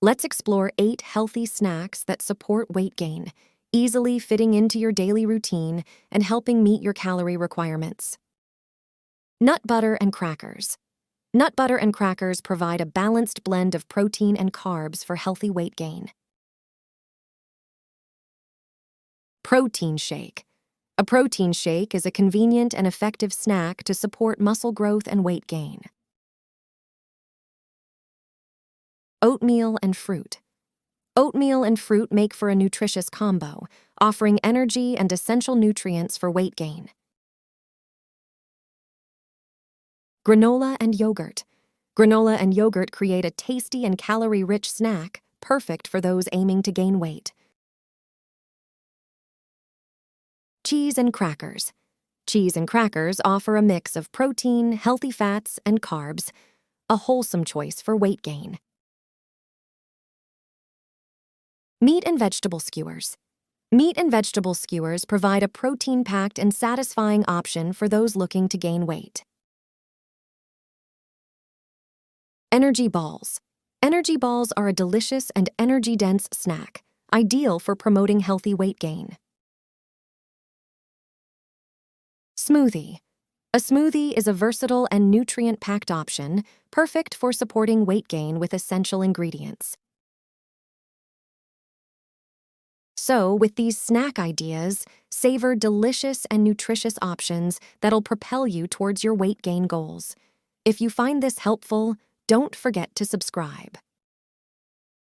Let's explore 8 healthy snacks that support weight gain, easily fitting into your daily routine and helping meet your calorie requirements. Nut butter and crackers. Nut butter and crackers provide a balanced blend of protein and carbs for healthy weight gain. Protein shake. A protein shake is a convenient and effective snack to support muscle growth and weight gain. Oatmeal and fruit. Oatmeal and fruit make for a nutritious combo, offering energy and essential nutrients for weight gain. Granola and yogurt. Granola and yogurt create a tasty and calorie-rich snack, perfect for those aiming to gain weight. Cheese and crackers. Cheese and crackers offer a mix of protein, healthy fats, and carbs, a wholesome choice for weight gain. Meat and vegetable skewers. Meat and vegetable skewers provide a protein-packed and satisfying option for those looking to gain weight. Energy balls. Energy balls are a delicious and energy-dense snack, ideal for promoting healthy weight gain. Smoothie. A smoothie is a versatile and nutrient-packed option, perfect for supporting weight gain with essential ingredients. So, with these snack ideas, savor delicious and nutritious options that'll propel you towards your weight gain goals. If you find this helpful, don't forget to subscribe.